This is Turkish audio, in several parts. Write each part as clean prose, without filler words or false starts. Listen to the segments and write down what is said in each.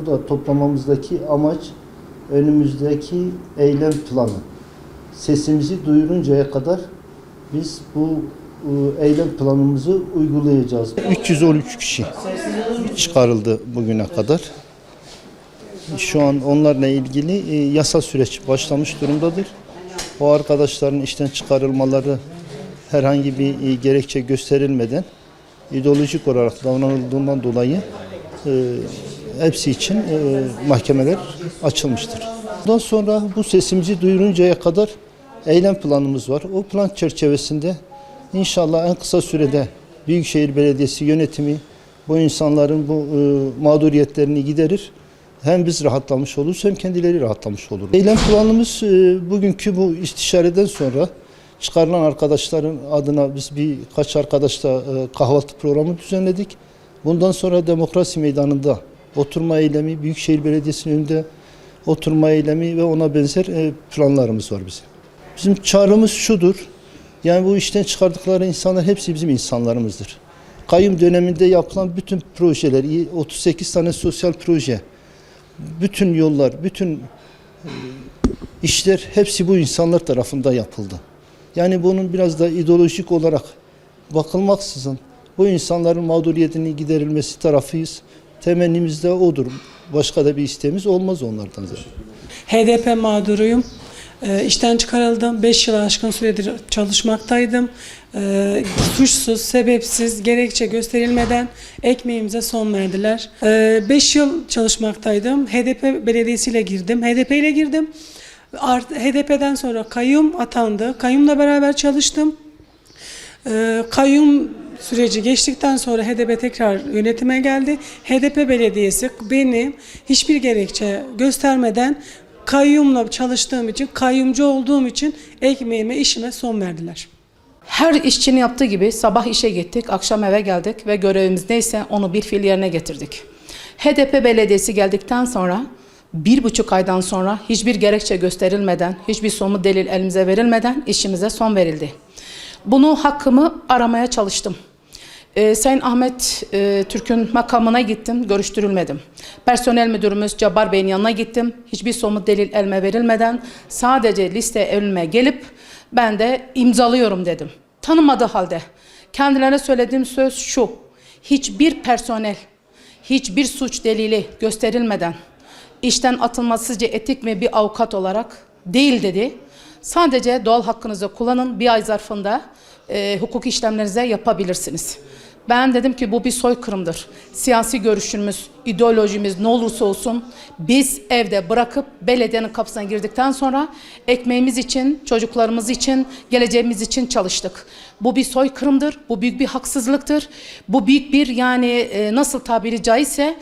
burada toplamamızdaki amaç önümüzdeki eylem planı. Sesimizi duyuruncaya kadar biz bu eylem planımızı uygulayacağız. 313 kişi çıkarıldı bugüne kadar. Şu an onlarla ilgili yasa süreç başlamış durumdadır. O arkadaşların işten çıkarılmaları herhangi bir gerekçe gösterilmeden ideolojik olarak davranıldığından dolayı hepsi için mahkemeler açılmıştır. Bundan sonra bu sesimizi duyuruncaya kadar eylem planımız var. O plan çerçevesinde inşallah en kısa sürede Büyükşehir Belediyesi yönetimi bu insanların bu mağduriyetlerini giderir. Hem biz rahatlamış oluruz hem kendileri rahatlamış olur. Eylem planımız bugünkü bu istişareden sonra çıkarılan arkadaşların adına biz birkaç arkadaşla kahvaltı programı düzenledik. Bundan sonra Demokrasi Meydanı'nda oturma eylemi, Büyükşehir Belediyesi'nin önünde oturma eylemi ve ona benzer planlarımız var bizim. Bizim çağrımız şudur, yani bu işten çıkardıkları insanlar hepsi bizim insanlarımızdır. Kayyum döneminde yapılan bütün projeler, 38 tane sosyal proje, bütün yollar, bütün işler hepsi bu insanlar tarafından yapıldı. Yani bunun biraz da ideolojik olarak bakılmaksızın bu insanların mağduriyetinin giderilmesi tarafıyız. Temennimiz de odur. Başka da bir isteğimiz olmaz onlardan zaten. HDP mağduruyum. İşten çıkarıldım. 5 yıl aşkın süredir çalışmaktaydım. Suçsuz, sebepsiz, gerekçe gösterilmeden ekmeğimize son verdiler. 5 yıl çalışmaktaydım. HDP belediyesiyle girdim. HDP ile girdim. HDP'den sonra kayyum atandı. Kayyumla beraber çalıştım. Kayyum süreci geçtikten sonra HDP tekrar yönetime geldi. HDP belediyesi beni hiçbir gerekçe göstermeden kayyumla çalıştığım için, kayyumcu olduğum için ekmeğime, işime son verdiler. Her işçinin yaptığı gibi sabah işe gittik, akşam eve geldik ve görevimiz neyse onu bir fiil yerine getirdik. HDP belediyesi geldikten sonra 1,5 aydan sonra hiçbir gerekçe gösterilmeden, hiçbir somut delil elimize verilmeden işimize son verildi. Bunu hakkımı aramaya çalıştım. Sayın Ahmet Türk'ün makamına gittim, görüştürülmedim. Personel müdürümüz Cabbar Bey'in yanına gittim. Hiçbir somut delil elime verilmeden sadece liste elime gelip ben de imzalıyorum dedim. Tanımadığı halde kendilerine söylediğim söz şu: hiçbir personel, hiçbir suç delili gösterilmeden işten atılması sizce etik mi bir avukat olarak değil dedi. Sadece doğal hakkınızı kullanın, bir ay zarfında hukuk işlemlerinize yapabilirsiniz. Ben dedim ki bu bir soykırımdır. Siyasi görüşümüz, ideolojimiz ne olursa olsun biz evde bırakıp belediyenin kapısına girdikten sonra ekmeğimiz için, çocuklarımız için, geleceğimiz için çalıştık. Bu bir soykırımdır, bu büyük bir haksızlıktır. Bu büyük bir nasıl tabiri caizse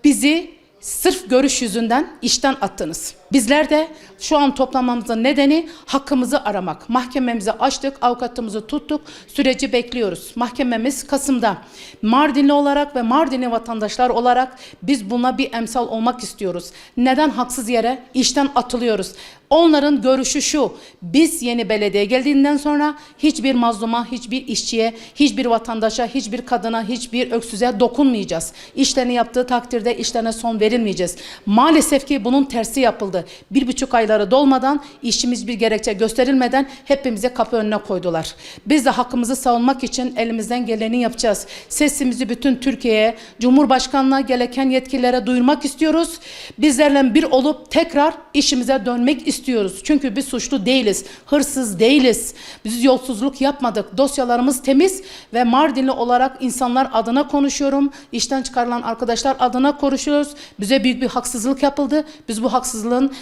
bizi sırf görüş yüzünden işten attınız. Bizler de şu an toplanmamızın nedeni hakkımızı aramak. Mahkememizi açtık, avukatımızı tuttuk, süreci bekliyoruz. Mahkememiz Kasım'da. Mardinli olarak ve Mardinli vatandaşlar olarak biz buna bir emsal olmak istiyoruz. Neden haksız yere işten atılıyoruz? Onların görüşü şu: biz yeni belediye geldiğinden sonra hiçbir mazluma, hiçbir işçiye, hiçbir vatandaşa, hiçbir kadına, hiçbir öksüze dokunmayacağız. İşlerini yaptığı takdirde işlerine son verilmeyeceğiz. Maalesef ki bunun tersi yapıldı. 1,5 ayları dolmadan, işimiz bir gerekçe gösterilmeden hepimize kapı önüne koydular. Biz de hakkımızı savunmak için elimizden geleni yapacağız. Sesimizi bütün Türkiye'ye, Cumhurbaşkanlığına, gereken yetkililere duyurmak istiyoruz. Bizlerle bir olup tekrar işimize dönmek istiyoruz. Çünkü biz suçlu değiliz, hırsız değiliz. Biz yolsuzluk yapmadık. Dosyalarımız temiz ve Mardinli olarak insanlar adına konuşuyorum. İşten çıkarılan arkadaşlar adına konuşuyoruz. Bize büyük bir haksızlık yapıldı. Biz bu haksızlığın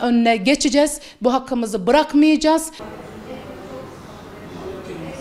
önüne geçeceğiz. Bu hakkımızı bırakmayacağız.